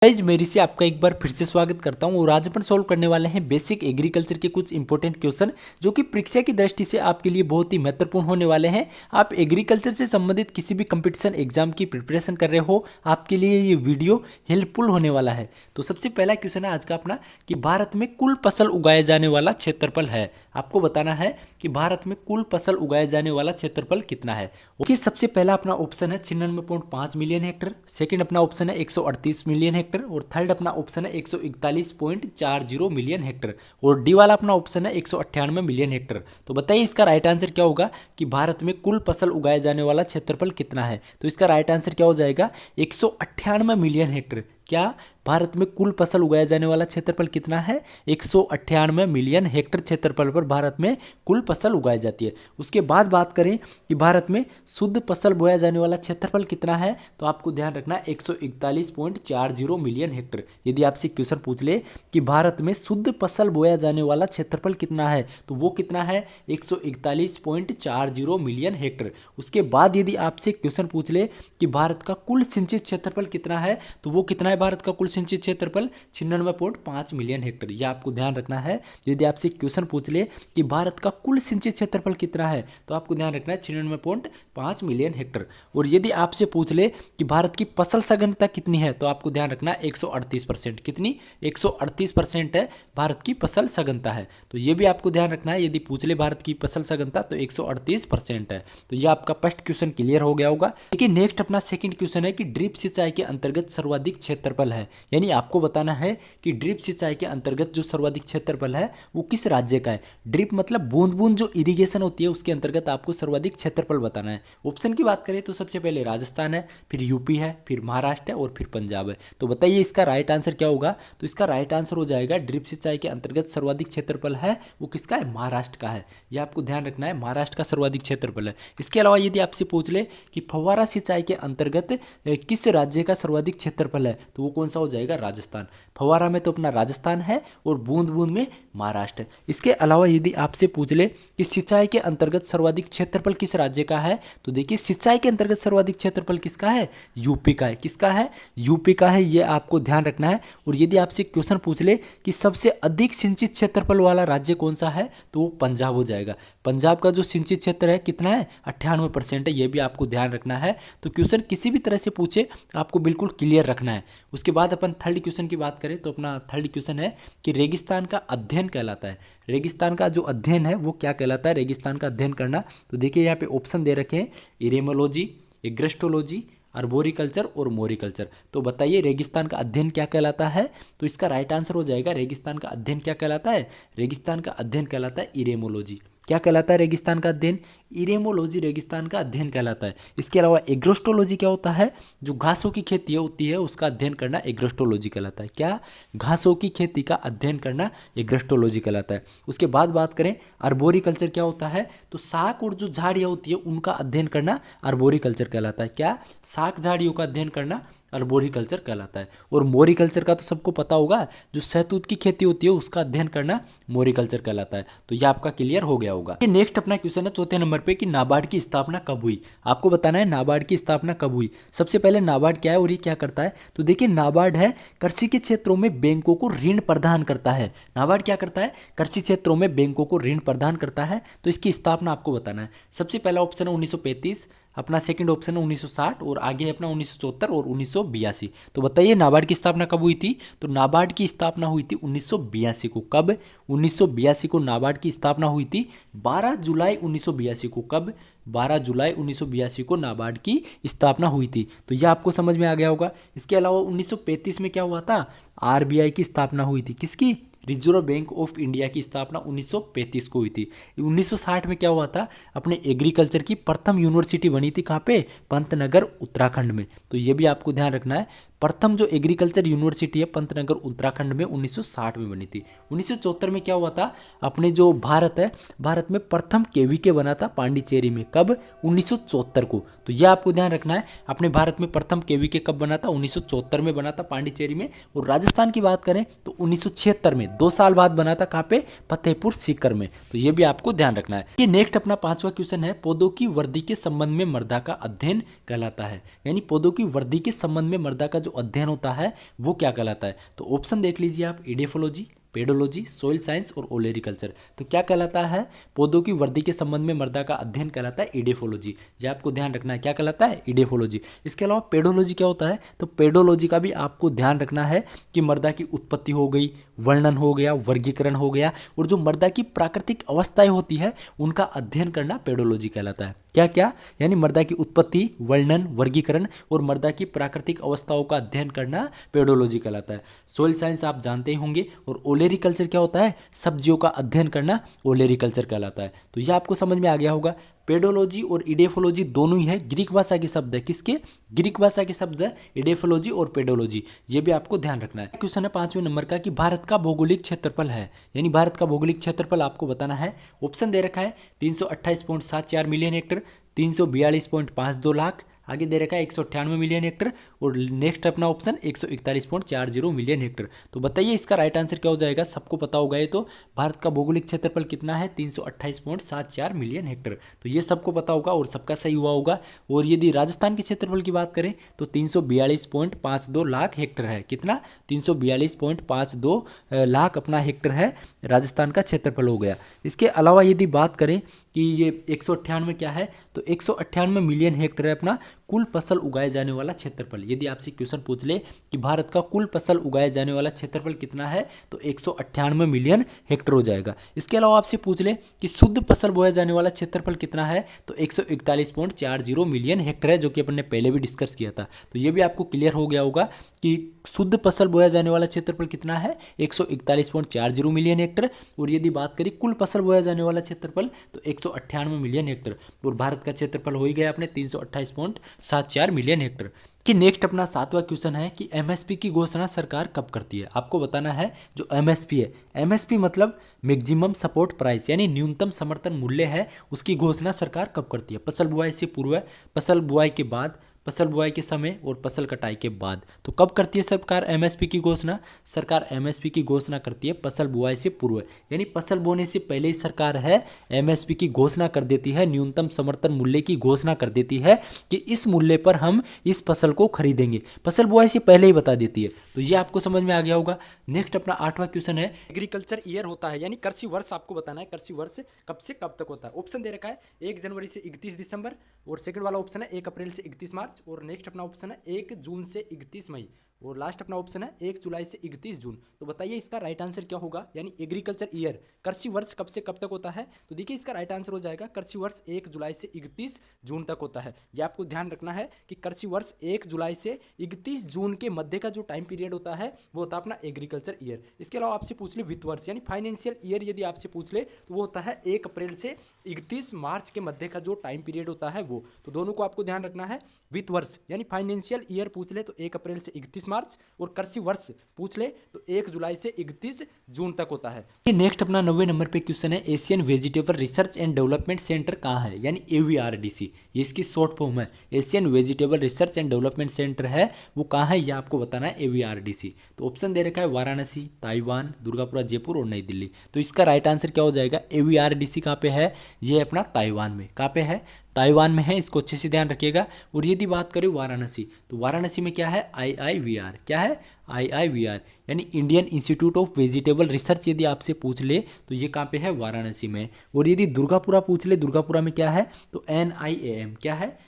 Guys मेरी से आपका एक बार फिर से स्वागत करता हूं और आज अपन सॉल्व करने वाले हैं बेसिक एग्रीकल्चर के कुछ इंपॉर्टेंट क्वेश्चन जो कि परीक्षा की दृष्टि से आपके लिए बहुत ही महत्वपूर्ण होने वाले हैं। आप एग्रीकल्चर से संबंधित किसी भी कंपटीशन एग्जाम की प्रिपरेशन कर रहे हो, आपके लिए ये वीडियो हेल्पफुल होने वाला है। तो सबसे पहला क्वेश्चन है आज का अपना कि भारत में कुल फसल उगाए जाने वाला क्षेत्रफल है। आपको बताना है कि भारत में कुल फसल उगाए जाने वाला क्षेत्रफल कितना है। ओके, सबसे पहला अपना ऑप्शन है 96.5 मिलियन हेक्टर, सेकंड अपना ऑप्शन है 138 मिलियन हेक्टर और थर्ड अपना ऑप्शन है 141.40 मिलियन हेक्टर और डी वाला अपना ऑप्शन है 198 मिलियन हेक्टर। तो बताइए इसका राइट आंसर क्या होगा कि भारत में कुल फसल उगाए जाने वाला क्षेत्रफल कितना है। तो इसका राइट आंसर क्या हो जाएगा 198 मिलियन हेक्टर। क्या भारत में कुल फसल उगाया जाने वाला क्षेत्रफल कितना है 198 मिलियन हेक्टर क्षेत्रफल पर भारत में कुल फसल उगाई जाती है। उसके बाद बात करें कि भारत में शुद्ध फसल बोया जाने वाला क्षेत्रफल कितना है, तो आपको ध्यान रखना 141.40 मिलियन हेक्टर। यदि आपसे क्वेश्चन पूछ ले कि भारत में शुद्ध फसल बोया जाने वाला क्षेत्रफल कितना है तो वो कितना है 141.40 मिलियन हेक्टर। उसके बाद यदि आपसे क्वेश्चन पूछ ले कि भारत का कुल सिंचित क्षेत्रफल कितना है तो वो कितना है भारत का कुल सिंचित क्षेत्रफल 96.5 मिलियन हेक्टर। यह आपको ध्यान रखना है। यदि आपसे क्वेश्चन पूछ ले कि भारत का कुल सिंचित क्षेत्रफल कितना है तो आपको ध्यान रखना है 96.5 मिलियन हेक्टर। और यदि आपसे पूछ ले कि भारत की फसल सघनता कितनी है तो आपको ध्यान रखना 138%। कितनी 138% है भारत की फसल सघनता है। तो ये भी आपको ध्यान रखना है। यदि पूछ ले भारत की फसल सघनता तो 138% है। तो ये आपका फर्स्ट क्वेश्चन क्लियर हो गया होगा। देखिए नेक्स्ट अपना सेकंड क्वेश्चन है कि ड्रिप सिंचाई के अंतर्गत सर्वाधिक क्षेत्रफल है। यानी आपको बताना है कि ड्रिप सिंचाई के अंतर्गत जो सर्वाधिक क्षेत्रफल है वो किस राज्य का है। ड्रिप मतलब बूंद बूंद जो इरिगेशन होती है उसके अंतर्गत आपको सर्वाधिक क्षेत्रफल बताना है। ऑप्शन की बात करें तो सबसे पहले राजस्थान है, फिर यूपी है, फिर महाराष्ट्र है और फिर पंजाब है। तो बताइए इसका राइट आंसर क्या होगा। तो इसका राइट आंसर हो जाएगा ड्रिप सिंचाई के अंतर्गत सर्वाधिक क्षेत्रफल है वो किसका है, महाराष्ट्र का है। यह आपको ध्यान रखना है, महाराष्ट्र का सर्वाधिक क्षेत्रफल है। इसके अलावा यदि आपसे पूछ ले कि फव्वारा सिंचाई के अंतर्गत किस राज्य का सर्वाधिक क्षेत्रफल है तो वो कौन सा हो जाएगा, राजस्थान। फव्वारा में तो अपना राजस्थान है और बूंद बूंद में महाराष्ट्र। इसके अलावा यदि आपसे पूछ ले कि सिंचाई के अंतर्गत सर्वाधिक क्षेत्रफल किस राज्य का है तो देखिए सिंचाई के अंतर्गत सर्वाधिक क्षेत्रफल किसका है, यूपी का है। किसका है, यूपी का है। ये आपको ध्यान रखना है। और यदि आपसे क्वेश्चन पूछ ले कि सबसे अधिक सिंचित क्षेत्रफल वाला राज्य कौन सा है तो वो पंजाब हो जाएगा। पंजाब का जो सिंचित क्षेत्र है कितना है 98% है। ये भी आपको ध्यान रखना है। तो क्वेश्चन किसी भी तरह से पूछे आपको बिल्कुल क्लियर रखना है। उसके बाद अपन थर्ड क्वेश्चन की बात करें तो अपना थर्ड क्वेश्चन है कि रेगिस्तान का अध्ययन कहलाता है। रेगिस्तान का जो अध्ययन है वो क्या कहलाता है, रेगिस्तान का अध्ययन करना। तो देखिए यहाँ पे ऑप्शन दे रखे हैं इरेमोलॉजी, एग्रेस्टोलॉजी, अर्बोरिकल्चर और मोरिकल्चर। तो बताइए रेगिस्तान का अध्ययन क्या कहलाता है। तो इसका राइट आंसर हो जाएगा रेगिस्तान का अध्ययन क्या कहलाता है, रेगिस्तान का अध्ययन कहलाता है इरेमोलॉजी। क्या कहलाता है रेगिस्तान का अध्ययन, इरेमोलॉजी रेगिस्तान का अध्ययन कहलाता है। इसके अलावा एग्रोस्टोलॉजी क्या होता है, जो घासों की खेती होती है उसका अध्ययन करना एग्रोस्टोलॉजी कहलाता है। क्या, घासों की खेती का अध्ययन करना एग्रोस्टोलॉजी कहलाता है। उसके बाद बात करें अर्बोरिकल्चर क्या होता है, तो साग और जो झाड़ियाँ होती है उनका अध्ययन करना अर्बोरिकल्चर कहलाता है। क्या, साग झाड़ियों का अध्ययन करना अर्बोरिकल्चर कहलाता है। और मोरिकल्चर का तो सबको पता होगा, जो शहतूत की खेती होती है उसका अध्ययन करना मोरिकल्चर कहलाता है। तो ये आपका क्लियर हो गया होगा। नेक्स्ट अपना क्वेश्चन है चौथे नंबर पे कि नाबार्ड की स्थापना कब हुई। आपको बताना है नाबार्ड की स्थापना कब हुई। सबसे पहले नाबार्ड क्या है और ये क्या करता है। तो देखिए नाबार्ड है कृषि के क्षेत्रों में बैंकों को ऋण प्रदान करता है। नाबार्ड क्या करता है, कृषि क्षेत्रों में बैंकों को ऋण प्रदान करता है। तो इसकी स्थापना आपको बताना है। सबसे पहला ऑप्शन है 1935, अपना सेकंड ऑप्शन है 1960 और आगे है अपना 1974 और 1982। तो बताइए नाबार्ड की स्थापना कब हुई थी। तो नाबार्ड की स्थापना हुई थी 1982 को। कब, 1982 को नाबार्ड की स्थापना हुई थी। 12 जुलाई 1982 को। कब, 12 जुलाई 1982 को नाबार्ड की स्थापना हुई थी। तो यह आपको समझ में आ गया होगा। इसके अलावा 1935 में क्या हुआ था, आरबीआई की स्थापना हुई थी। किसकी, रिजर्व बैंक ऑफ इंडिया की स्थापना 1935 को हुई थी। 1960 में क्या हुआ था, अपने एग्रीकल्चर की प्रथम यूनिवर्सिटी बनी थी। कहाँ पे, पंतनगर उत्तराखंड में। तो ये भी आपको ध्यान रखना है। प्रथम जो एग्रीकल्चर यूनिवर्सिटी है पंतनगर उत्तराखंड में 1960 में बनी थी। 1974 में क्या हुआ था, अपने जो भारत है, भारत में प्रथम केवीके बना था पांडिचेरी में। कब, 1974 को। तो यह आपको ध्यान रखना है। अपने भारत में प्रथम केवीके कब बना था, 1974 में बना था पांडिचेरी में। और राजस्थान की बात करें तो 1976 में, 2 साल बाद बना था। कहाँ पे, फतेहपुर सीकर में। तो ये भी आपको ध्यान रखना है। कि नेक्स्ट अपना पांचवा क्वेश्चन है पौधों की वृद्धि के संबंध में मृदा का अध्ययन कहलाता है। यानी पौधों की वृद्धि के संबंध में मृदा का जो अध्ययन होता है वो क्या कहलाता है? तो ऑप्शन देख लीजिए आप, इडेफोलॉजी, पेडोलॉजी, सोइल साइंस और ओलेरिकल्चर। तो क्या कहलाता है? पौधों की वृद्धि के संबंध में मृदा का अध्ययन कहलाता है इडेफोलॉजी। ये आपको ध्यान रखना है, क्या कहलाता है? इडेफोलॉजी। इसके अलावा पेडोलॉजी क्या होता है? तो पेडोलॉजी का भी आपको ध्यान रखना है कि मृदा की उत्पत्ति हो गई, वर्णन हो गया, वर्गीकरण हो गया, और जो मृदा की प्राकृतिक अवस्थाएं होती है उनका अध्ययन करना पेडोलॉजी कहलाता है। क्या क्या? यानी मृदा की उत्पत्ति, वर्णन, वर्गीकरण और मृदा की प्राकृतिक अवस्थाओं का अध्ययन करना पेडोलॉजी कहलाता है। सोइल साइंस आप जानते ही होंगे। और ओलेरिकल्चर क्या होता है? सब्जियों का अध्ययन करना ओलेरिकल्चर कहलाता है। तो यह आपको समझ में आ गया होगा। पेडोलॉजी और इडेफोलॉजी दोनों ही है, ग्रीक भाषा के शब्द है। किसके? ग्रीक भाषा के शब्द है इडेफोलॉजी और पेडोलॉजी। ये भी आपको ध्यान रखना है। क्वेश्चन है 5वें नंबर का कि भारत का भौगोलिक क्षेत्रफल है, यानी भारत का भौगोलिक क्षेत्रफल आपको बताना है। ऑप्शन दे रखा है 328.74 मिलियन हेक्टर, 342.52 लाख, आगे दे रखा है 198 मिलियन हेक्टर, और नेक्स्ट अपना ऑप्शन 141.40 मिलियन हेक्टर। तो बताइए इसका राइट आंसर क्या हो जाएगा? सबको पता होगा ये तो। भारत का भौगोलिक क्षेत्रफल कितना है? 328.74 मिलियन हेक्टर। तो ये सबको पता होगा और सबका सही हुआ होगा। और यदि राजस्थान के क्षेत्रफल की बात करें तो 342.52 लाख हेक्टर है। कितना? 342.52 लाख अपना हेक्टर है, राजस्थान का क्षेत्रफल हो गया। इसके अलावा यदि बात करें कि ये 198 क्या है, तो 198 मिलियन हेक्टर है अपना कुल फसल उगाए जाने वाला क्षेत्रफल। यदि आपसे क्वेश्चन पूछ ले कि भारत का कुल फसल उगाए जाने वाला क्षेत्रफल कितना है, तो 198 मिलियन हेक्टर हो जाएगा। इसके अलावा आपसे पूछ ले कि शुद्ध फसल बोया जाने वाला क्षेत्रफल कितना है, तो 141.40 मिलियन हेक्टर है, जो कि अपन ने पहले भी डिस्कस किया था। तो ये भी आपको क्लियर हो गया होगा कि शुद्ध फसल बोया जाने वाला क्षेत्रफल कितना है, 141.40 मिलियन हेक्टर। और यदि बात करें कुल फसल बोया जाने वाला क्षेत्रफल, तो 198 मिलियन हेक्टर। और भारत का क्षेत्रफल हो ही गया अपने 328.74 मिलियन हेक्टर। कि नेक्स्ट अपना 7वां क्वेश्चन है कि एमएसपी की घोषणा सरकार कब करती है? आपको बताना है जो एमएसपी है, एमएसपी मतलब मैक्सिमम सपोर्ट प्राइस, यानी न्यूनतम समर्थन मूल्य है, उसकी घोषणा सरकार कब करती है? फसल बुआई से पूर्व, फसल बुआई के बाद, फसल बुआई के समय और फसल कटाई के बाद। तो कब करती है सरकार एमएसपी की घोषणा? सरकार एमएसपी की घोषणा करती है फसल बुआई से पूर्व, यानी फसल बोने से पहले ही सरकार है एमएसपी की घोषणा कर देती है, न्यूनतम समर्थन मूल्य की घोषणा कर देती है कि इस मूल्य पर हम इस फसल को खरीदेंगे। फसल बुआई से पहले ही बता देती है। तो ये आपको समझ में आ गया होगा। नेक्स्ट अपना 8वां क्वेश्चन है, एग्रीकल्चर ईयर होता है, यानी कृषि वर्ष आपको बताना है, कृषि वर्ष कब से कब तक होता है। ऑप्शन दे रखा है 1 जनवरी से 31 दिसंबर, और सेकंड वाला ऑप्शन है 1 अप्रैल से 31 मार्च, और नेक्स्ट अपना ऑप्शन है 1 जून से 31 मई, और लास्ट अपना ऑप्शन है 1 जुलाई से 31 जून। तो बताइए इसका राइट आंसर क्या होगा? यानी एग्रीकल्चर ईयर, कृषि वर्ष कब से कब तक होता है? तो देखिए इसका राइट आंसर हो जाएगा कृषि वर्ष 1 जुलाई से 31 जून तक होता है। यह आपको ध्यान रखना है कि कृषि वर्ष 1 जुलाई से 31 जून के मध्य का जो टाइम पीरियड होता है वो होता है अपना एग्रीकल्चर ईयर। इसके अलावा आपसे पूछ ले वित्त वर्ष, यानी फाइनेंशियल ईयर यदि आपसे पूछ ले तो वो होता है 1 अप्रैल से 31 मार्च के मध्य का जो टाइम पीरियड होता है वो। तो दोनों को आपको ध्यान रखना है। वित्त वर्ष यानी फाइनेंशियल ईयर पूछ ले तो 1 अप्रैल से 31 मार्च, और कृषि वर्ष पूछ ले तो 1 जुलाई से 31 जून तक होता है। नेक्स्ट अपना 90वें नंबर पे क्वेश्चन है, Asian vegetable research and development centre कहाँ है? यानी AVRDC, ये इसकी शॉर्ट फॉर्म है। Asian vegetable research and development centre है, वो कहाँ है ये आपको बताना है, AVRDC। तो ऑप्शन दे रखा है वाराणसी, ताइवान, दुर्गापुरा, जयपुर और नई दिल्ली। तो इसका राइट आंसर क्या हो जाएगा? AVRDC कहाँ पे है? ये अपना ताइवान में। कहाँ पे है? ताइवान में है, इसको अच्छे से ध्यान रखिएगा। और यदि बात करें वाराणसी, तो वाराणसी में क्या है? IIVR। क्या है? IIVR यानी Indian institute of vegetable research यदि आपसे पूछ ले तो ये कहाँ पे है? वाराणसी में। और यदि दुर्गापुरा पूछ ले, दुर्गापुरा में क्या है? तो NIAM। क्या है?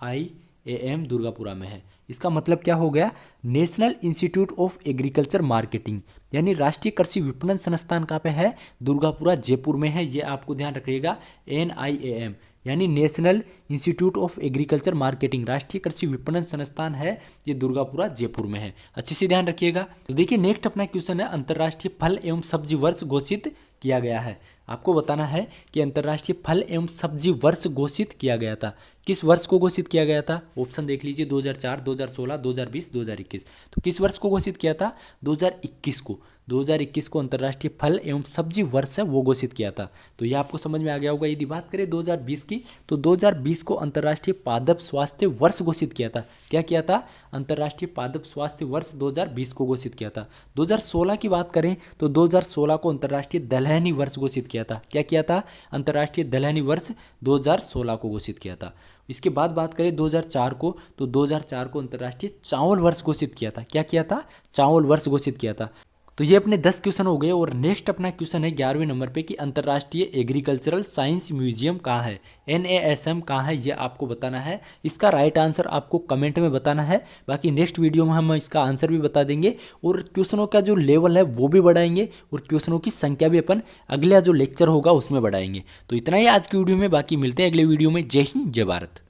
NIAM दुर्गापुरा में है। इसका मतलब क्या हो गया? National institute of agriculture marketing, यानी राष्ट्रीय कृषि विपणन संस्थान कहाँ पे है? दुर्गापुरा, जयपुर में है। ये आपको ध्यान रखिएगा। NIAM यानी national institute of agriculture marketing, राष्ट्रीय कृषि विपणन संस्थान है, ये दुर्गापुरा, जयपुर में है। अच्छे से ध्यान रखिएगा। तो देखिए नेक्स्ट अपना क्वेश्चन है, अंतर्राष्ट्रीय फल एवं सब्जी वर्ष घोषित किया गया है। आपको बताना है कि अंतर्राष्ट्रीय फल एवं सब्जी वर्ष घोषित किया गया था। किस वर्ष को घोषित किया गया था? ऑप्शन देख लीजिए, 2004, 2016, 2020, 2021। तो किस वर्ष को घोषित किया था? 2021 को। 2021 को अंतर्राष्ट्रीय फल एवं सब्जी वर्ष है वो घोषित किया था। तो ये आपको समझ में आ गया होगा। यदि बात करें 2020 की, तो 2020 को अंतर्राष्ट्रीय पादप स्वास्थ्य वर्ष घोषित किया था। क्या किया था? अंतर्राष्ट्रीय पादप स्वास्थ्य वर्ष 2020 को घोषित किया था। 2016 की बात करें तो 2016 को अंतर्राष्ट्रीय दलहनी वर्ष घोषित किया था। क्या किया था? अंतर्राष्ट्रीय दलहनी वर्ष 2016 को घोषित किया था। इसके बाद बात करें 2004 को, तो 2004 को अंतर्राष्ट्रीय चावल वर्ष घोषित किया था। क्या किया था? चावल वर्ष घोषित किया था। तो ये अपने 10 क्वेश्चन हो गए। और नेक्स्ट अपना क्वेश्चन है 11वें नंबर पे कि अंतर्राष्ट्रीय एग्रीकल्चरल साइंस म्यूजियम कहाँ है, NASM कहाँ है, ये आपको बताना है। इसका राइट आंसर आपको कमेंट में बताना है। बाकी नेक्स्ट वीडियो में हम इसका आंसर भी बता देंगे और क्वेश्चनों का जो लेवल है वो भी बढ़ाएंगे और क्वेश्चनों की संख्या भी अपन अगला जो लेक्चर होगा उसमें बढ़ाएंगे। तो इतना ही आज की वीडियो में, बाकी मिलते हैं अगले वीडियो में। जय हिंद, जय भारत।